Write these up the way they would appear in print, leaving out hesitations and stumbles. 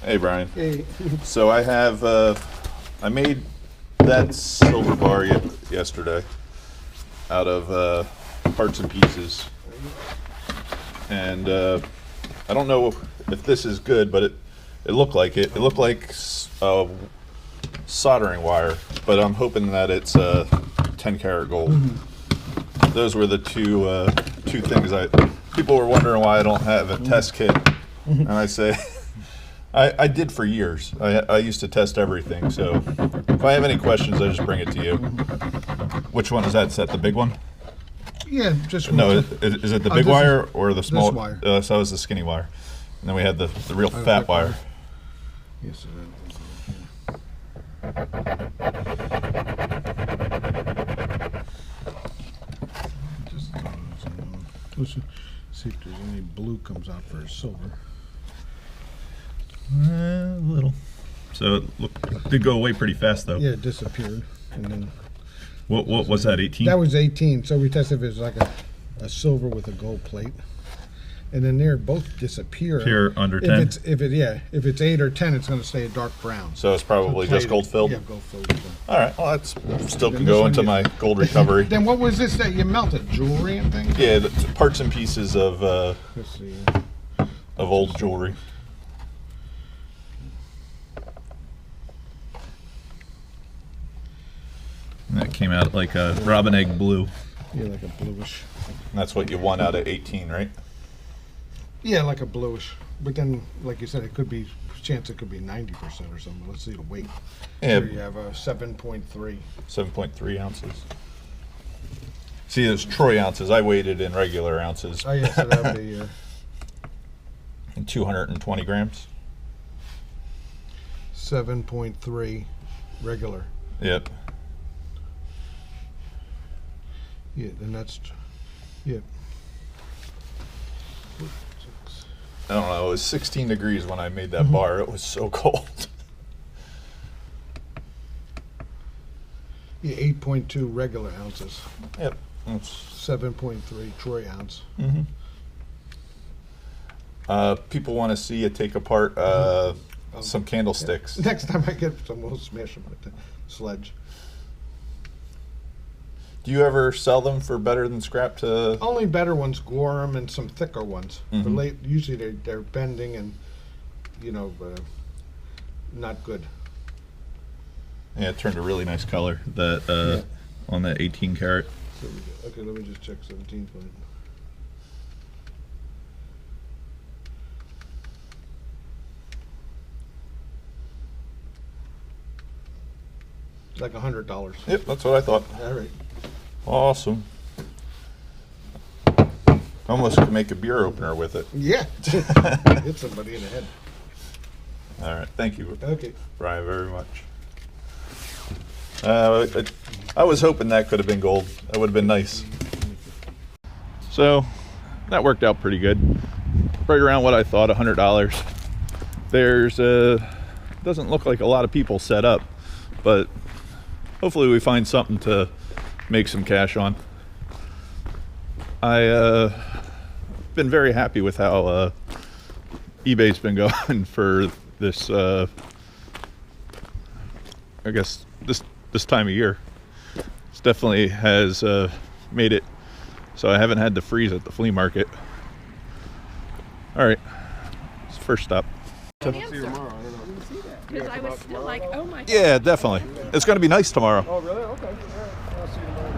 Hey, Brian. Hey. So I have, I made that silver bar yesterday out of parts and pieces. And I don't know if this is good, but it looked like it. It looked like soldering wire, but I'm hoping that it's 10 karat gold. Mm-hmm. Those were the two things people were wondering why I don't have a test kit. Mm-hmm. And I say, I did for years. I used to test everything, so if I have any questions, I just bring it to you. Which one is that? Is that the big one? Yeah, just no. Is it the big wire or the small? This wire. So it was the skinny wire, and then we had the real fat wire. Yes, it is. Let's see if there's any blue comes out for silver. A little. So it did go away pretty fast, though. Yeah, it disappeared. And then what was that, 18? That was 18. So we tested if it was like a silver with a gold plate. And then they both disappear. Here under 10? If it's 8 or 10, it's going to stay a dark brown. So it's probably just gold filled? Yeah, gold filled. All right, well, that's still can go into my gold recovery. Then what was this that you melted? Jewelry and things? Yeah, the parts and pieces of Let's see. Of old jewelry. And that came out like a robin egg blue. Yeah, like a bluish. And that's what you want out of 18, right? Yeah, like a bluish. But then, like you said, it could be, chance it could be 90% or something. Let's see the weight. Yeah. Here you have a 7.3. 7.3 ounces. See, there's troy ounces. I weighed it in regular ounces. Oh, yeah, so that would be... And 220 grams. 7.3 regular. Yep. Yeah, and that's... Yeah. I don't know, it was 16 degrees when I made that bar. It was so cold. Yeah, 8.2 regular ounces. Yep. 7.3 troy ounce. Mm-hmm. People want to see you take apart some candlesticks. Yeah. Next time I get some, we'll smash them with the sledge. Do you ever sell them for better than scrap to? Only better ones, Gorham, and some thicker ones. Mm-hmm. But usually they're bending and, not good. Yeah, it turned a really nice color that on that 18 karat. Okay, let me just check 17 point. Like $100. Yep, that's what I thought. All right. Awesome. Almost could make a beer opener with it. Yeah. Hit somebody in the head. All right, thank you. Okay. Brian, very much. I was hoping that could have been gold. That would have been nice. So that worked out pretty good. Right around what I thought, $100. There's doesn't look like a lot of people set up, but hopefully we find something to make some cash on. I been very happy with how eBay's been going for this. I guess this time of year. This definitely has made it so I haven't had to freeze at the flea market. All right, it's the first stop. See you tomorrow. I don't know. Because I was still like, oh my God. Yeah, definitely. It's going to be nice tomorrow. Oh, really? Okay. All right. I'll see you tomorrow.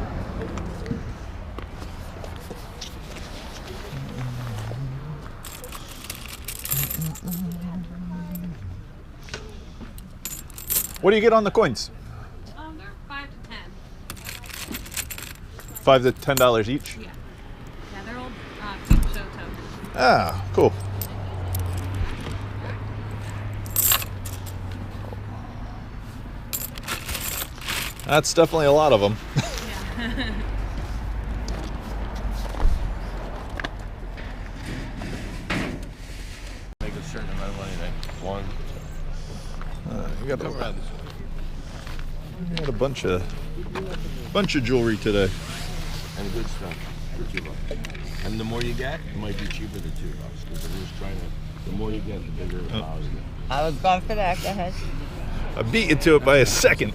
What do you get on the coins? They're 5 to 10. $5 to $10 each? Yeah. Yeah, they're old peep show tokens. Ah, cool. That's definitely a lot of them. Yeah. Make a certain amount of money, like one. You got Come around this way. We had a bunch of jewelry today. And good stuff for $2. And the more you get, it might be cheaper than $2 because I'm just trying to The more you get, the bigger the flowers get. I was going for that. Go ahead. I beat you to it by a second.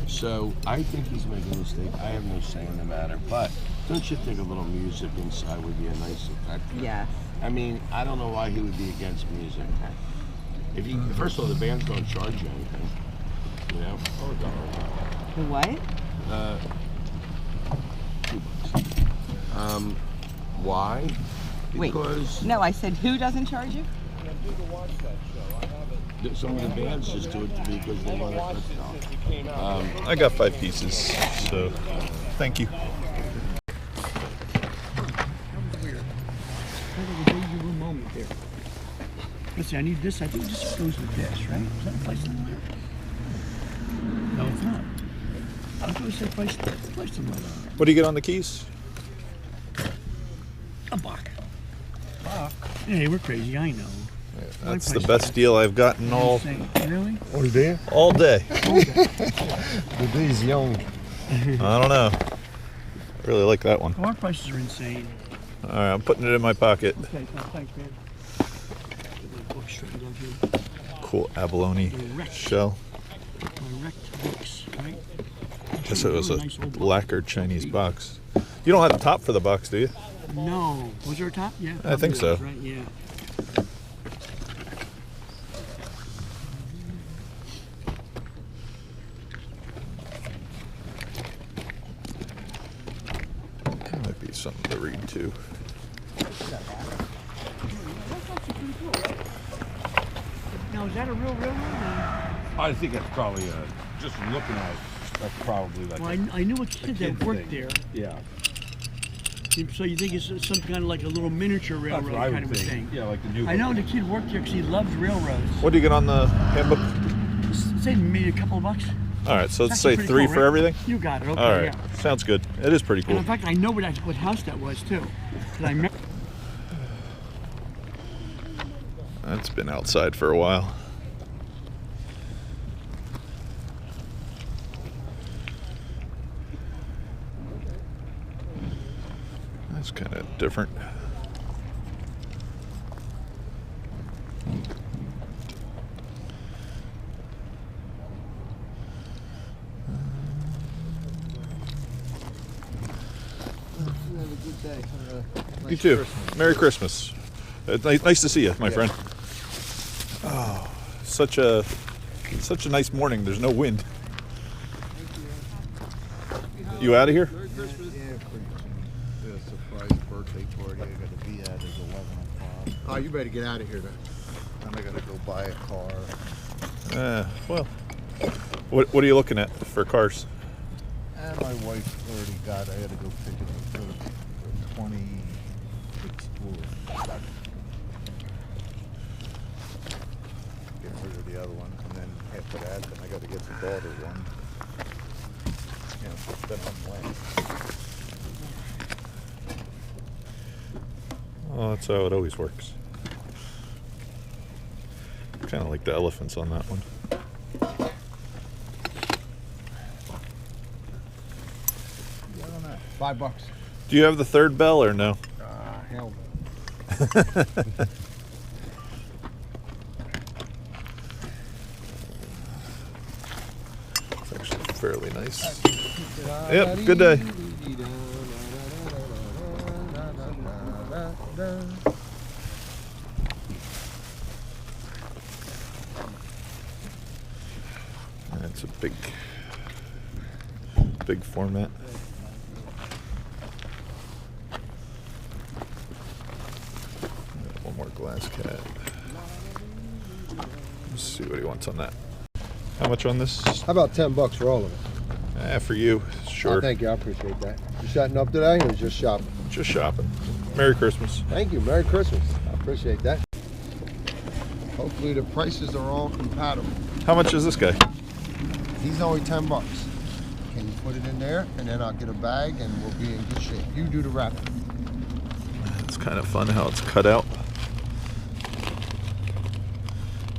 So I think he's making a mistake. I have no say in the matter, but don't you think a little music inside would be a nice effect? Yes. I mean, I don't know why he would be against music. If you, first of all, the bands don't charge you anything, you know. Oh, The what? $2. Why? Wait. Because No, I said who doesn't charge you? some of the bands just do it because they want to. I got 5 pieces, so thank you. Let's see, I need this. I think this goes with this, right? Is that a place number? No, it's not. I thought it said place number on it. What do you get on the keys? A buck. Hey, we're crazy, I know. That's the best deal I've gotten all Really? All day? all day. The day's young. I don't know. I really like that one. Car prices are insane. All right, I'm putting it in my pocket. Okay, thanks, man. Get my book straightened out here. Cool abalone shell. My wrecked books, right? Guess it was a Nice old book. lacquered Chinese box. You don't have the top for the box, do you? No. Was there a top? Yeah. I think probably so. was, right? Yeah. Might be something to read too. Now, is that a real railroad? I think that's probably just looking at it, that's probably like. Well, I knew a kid that kid worked thing. there. Yeah, So you think it's some kind of like a little miniature that's railroad what I kind would of a think. thing? Yeah, like the new. I know the kid worked there because he loves railroads. What do you get on the handbook? Say maybe a couple of bucks. All right, so let's It's say actually 3 pretty for cool, right? everything. You got it. Okay. All right, Yeah. sounds good. It is pretty And cool. in fact, I know what house that was too. 'Cause I remember. That's been outside for a while. That's kind of different. You too. Merry Christmas. Nice to see you, my friend. Oh, such a nice morning. There's no wind. You out of here? Yeah, pretty soon. A surprise birthday party I gotta be at is 11 o'clock. Oh, you better get out of here then. Then I gotta go buy a car. Well, what are you looking at for cars? And my wife already got, I gotta go pick it up for 20 Explorer. Get rid of the other one, and then after that, then I gotta get the daughter one. You know, then I'm late. Oh, that's how it always works. Kind of like the elephants on that one. $5. Do you have the third bell or no? Hell It's actually fairly nice. Yep, good day. That's a big format. One more glass cat. Let's see what he wants on that. How much on this? How about $10 for all of it? For you, sure. Oh, thank you, I appreciate that. You setting up today or just shopping? Just shopping. Merry Christmas. Thank you, Merry Christmas. I appreciate that. Hopefully the prices are all compatible. How much is this guy? He's only $10. Can you put it in there, and then I'll get a bag, and we'll be in good shape. You do the wrapping. It's kind of fun how it's cut out.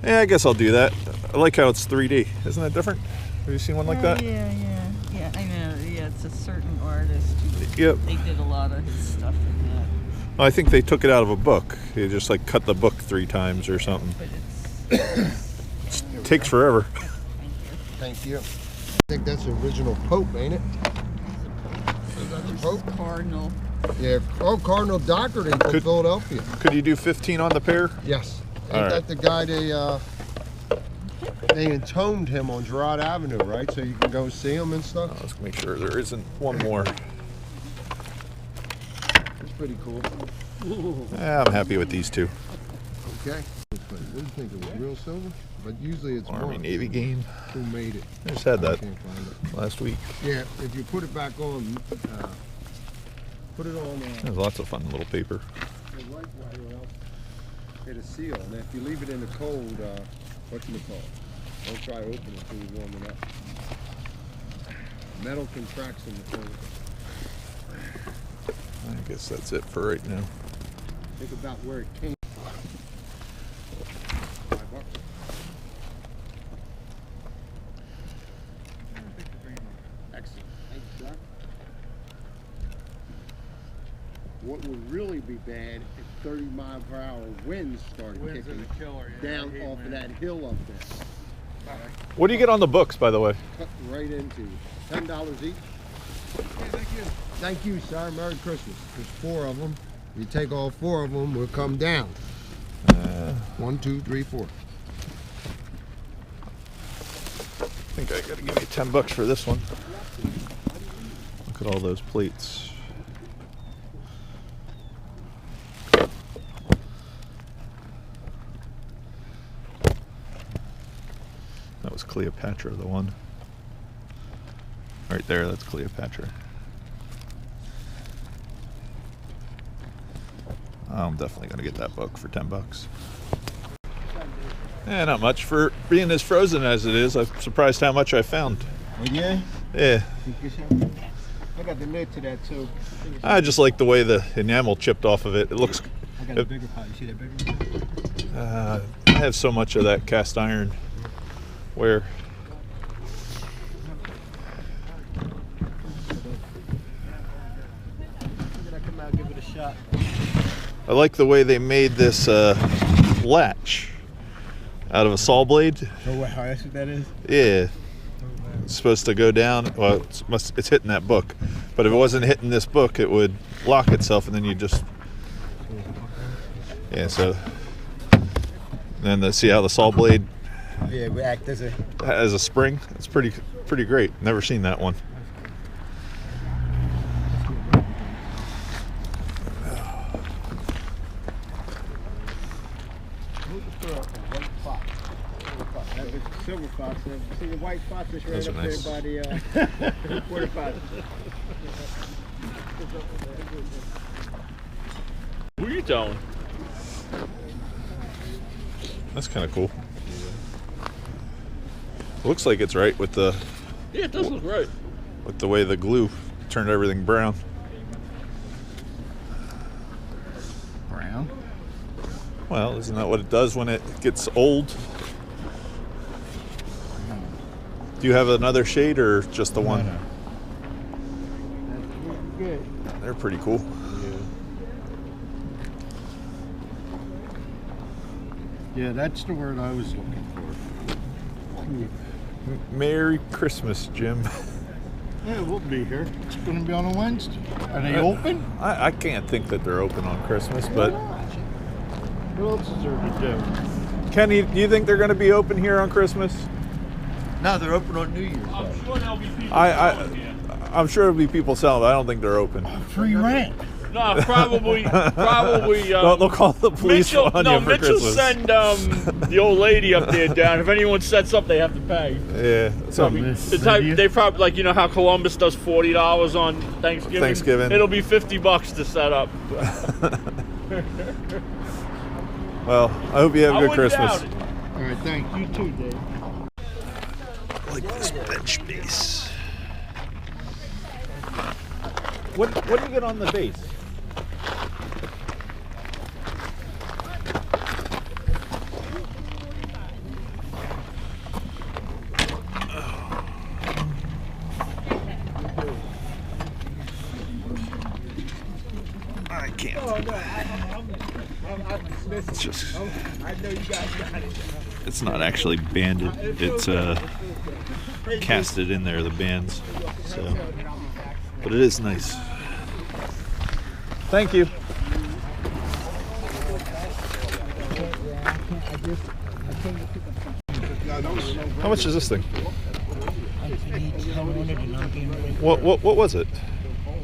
Yeah, I guess I'll do that. I like how it's 3D. Isn't that different? Have you seen one like that? Yeah. I know. Yeah, it's a certain artist. Yep. They did a lot of his stuff in that. Well, I think they took it out of a book. They just like cut the book 3 times or something. It takes forever. Thank you. I think that's the original Pope, ain't it? Is that the Pope? Cardinal. Yeah. Oh, Cardinal Doherty from Philadelphia. Could you do 15 on the pair? Yes. All Ain't right. that the guy they entombed him on Girard Avenue, right? So you can go see him and stuff. Let's make sure there isn't one more. It's pretty cool. Yeah, I'm happy with these 2. Okay. What do you think? It was real silver? But usually it's Army marked. Navy game. Who made it? I just had that Can't find it. last week. Yeah, if you put it back on, put it on. There's lots of fun little paper. The right way or else hit a seal, and if you leave it in the cold, whatchamacallit? Don't try to open it until you warm it up. Metal contracts in the cold. I guess that's it for right now. Think about where it came. $5. Excellent. Thank you, sir. What would really be bad if 30-mile-per-hour winds started kicking down off of that hill up there. What do you get on the books, by the way? Cut right into you. $10 each. Thank you. Thank you, sir. Merry Christmas. There's 4 of them. You take all 4 of them, we'll come down. 1, 2, 3, 4. I think I gotta give you $10 for this one. Look at all those plates. That was Cleopatra, the one. Right there, that's Cleopatra. I'm definitely gonna get that book for $10. Yeah, not much for being as frozen as it is. I'm surprised how much I found. Oh, yeah? Yeah. I got the lid to that, too. I just like the way the enamel chipped off of it. It looks. I got a bigger pot. You see that bigger one? I have so much of that cast iron where. Come out, give it a shot. I like the way they made this latch out of a saw blade. Oh wow, that's what that is? Yeah. It's supposed to go down. Well, it's hitting that book. But if it wasn't hitting this book, it would lock itself, and then you just. Yeah, so. Then see how the saw blade Yeah, we act as a. has a spring? It's pretty great. Never seen that one. Silver fox. See the white fox is right Those up are nice. there by the quarter fox. Who are you telling? That's kind of cool. Looks like it's right with the Yeah, it does look right. with the way the glue turned everything brown. Brown? Well, isn't that what it does when it gets old? Do you have another shade or just the one? No. That's good. They're pretty cool. Yeah, that's the word I was looking for. Merry Christmas, Jim. Yeah, we'll be here. It's going to be on a Wednesday. Are they open? I can't think that they're open on Christmas, but What else is there to do? Kenny, do you think they're going to be open here on Christmas? No, they're open on New Year's. I'm sure there'll be people I'm sure there'll be people selling, but I don't think they're open. Free rent. No, probably. They'll call the police on you for Mitchell Christmas. send the old lady up there down. If anyone sets up, they have to pay. Yeah, They probably, like, you know how Columbus does $40 on Thanksgiving? Thanksgiving. It'll be $50 to set up. Well, I hope you have a good Christmas. Doubt it. All right, thank you too, Dave. I like this bench base. What do you get on the base? I can't. It's just, it's not actually banded. It's casted in there, the bands. So, but it is nice. Thank you. How much is this thing? What was it?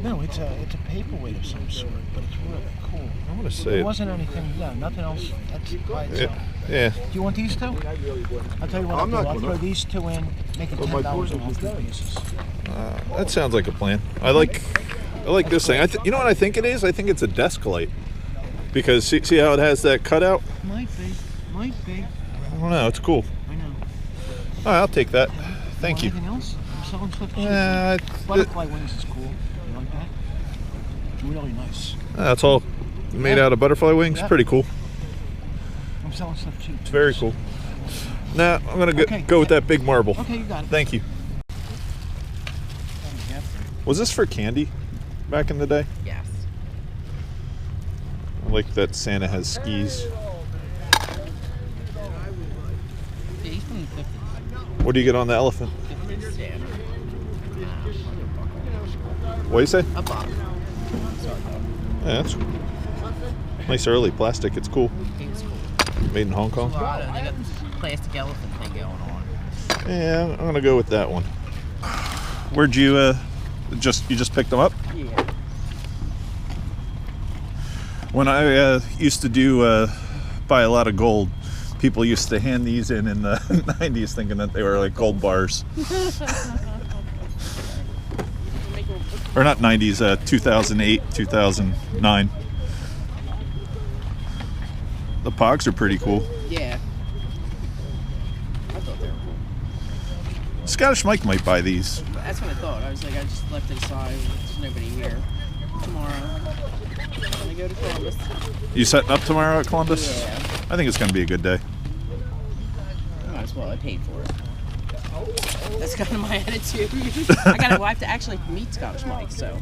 No, it's a paperweight of some sort, but it's really cool. I want to say It wasn't anything, nothing else. That's by itself. Yeah. Do you want these two? I'll tell you what I'll do. I'll throw these two in, make it $10 on all 3 pieces. That sounds like a plan. I like this thing. You know what I think it is? I think it's a desk light. Because see how it has that cutout? Might be. I don't know. It's cool. I know. All right, I'll take that. Thank you. Anything else? I'm selling stuff cheap. Yeah, Butterfly wings is cool. You like that? It's really nice. That's all made out of butterfly wings. Yeah. Pretty cool. I'm selling stuff cheap. It's very cool. Nah, I'm gonna go with that big marble. Okay, you got it. Thank you. Was this for candy back in the day? Yes. I like that Santa has skis. He's from the 50s. What do you get on the elephant? Standard. What do you say? A buck. Yeah, that's nice early plastic. It's cool. It's cool. Made in Hong Kong. They got this plastic elephant thing going on. Yeah, I'm gonna go with that one. Where'd you you just picked them up? Yeah. When I used to do buy a lot of gold, people used to hand these in the 90s thinking that they were like gold bars. Or not 90s, 2008, 2009. The Pogs are pretty cool. Yeah. I thought they were cool. Scottish Mike might buy these. That's what I thought. I was like, I just left it aside. There's nobody here. Tomorrow, I'm gonna go to Columbus. You setting up tomorrow at Columbus? Yeah. I think it's going to be a good day. Might as well. I paid for it. That's kind of my attitude. I have to actually meet Scottish Mike, so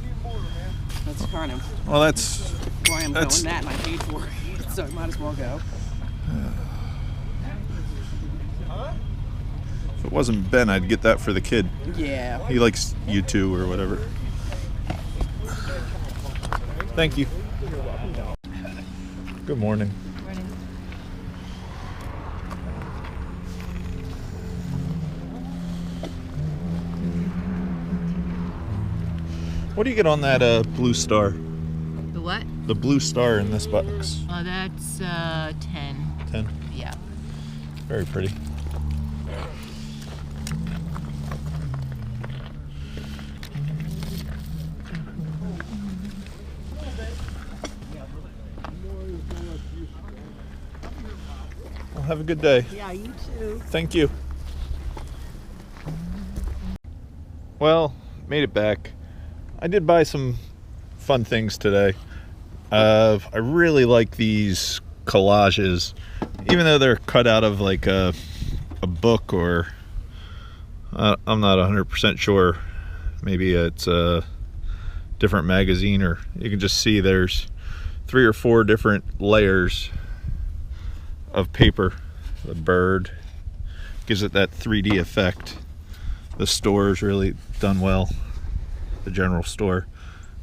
that's kind of Well, that's why I'm going that, and I paid for it, so I might as well go. If it wasn't Ben, I'd get that for the kid. Yeah. He likes U2 or whatever. Thank you. Good morning. What do you get on that blue star? The what? The blue star in this box. That's 10. 10. Yeah. Very pretty. Well, have a good day. Yeah, you too. Thank you. Well, made it back. I did buy some fun things today. I really like these collages, even though they're cut out of like a book or I'm not 100% sure. Maybe it's a different magazine, or you can just see there's 3 or 4 different layers of paper. The bird gives it that 3D effect. The store's really done well. The general store.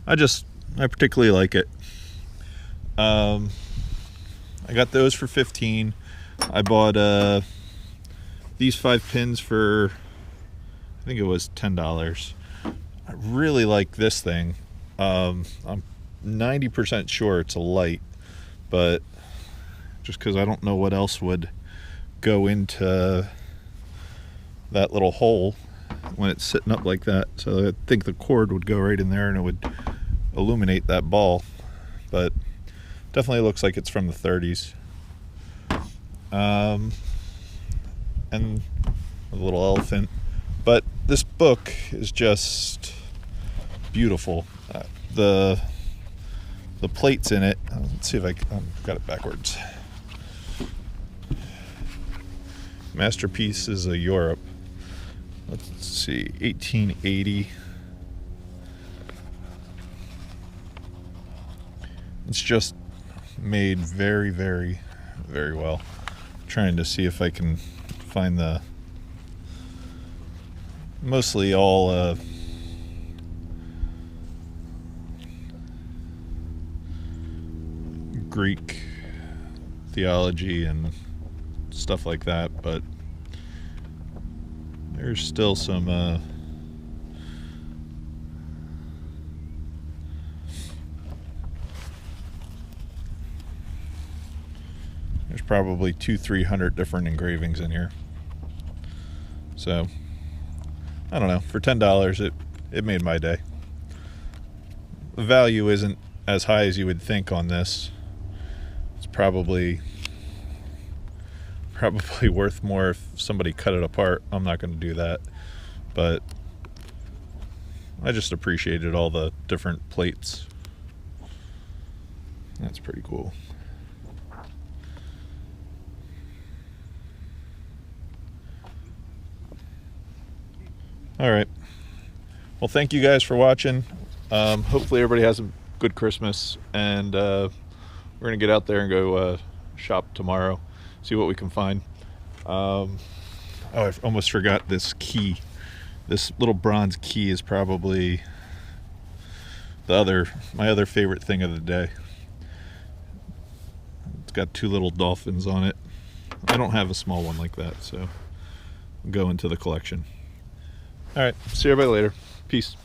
I particularly like it. I got those for 15. I bought these 5 pins for, I think it was $10. I really like this thing. I'm 90% sure it's a light, but just because I don't know what else would go into that little hole when it's sitting up like that. So I think the cord would go right in there and it would illuminate that ball. But definitely looks like it's from the 30s. And a little elephant. But this book is just beautiful. The plates in it. Let's see if I've got it backwards. Masterpieces of Europe. Let's see, 1880. It's just made very, very, very well. Trying to see if I can find the mostly all Greek theology and stuff like that, but there's still some there's probably 200-300 different engravings in here. So I don't know, for $10 it made my day. The value isn't as high as you would think on this. It's probably worth more if somebody cut it apart. I'm not going to do that, but I just appreciated all the different plates. That's pretty cool. All right, well, thank you guys for watching. Hopefully everybody has a good Christmas, and we're gonna get out there and go shop tomorrow, see what we can find. Oh, I almost forgot this key. This little bronze key is probably my other favorite thing of the day. It's got 2 little dolphins on it. I don't have a small one like that, so I'll go into the collection. All right, see everybody later. Peace.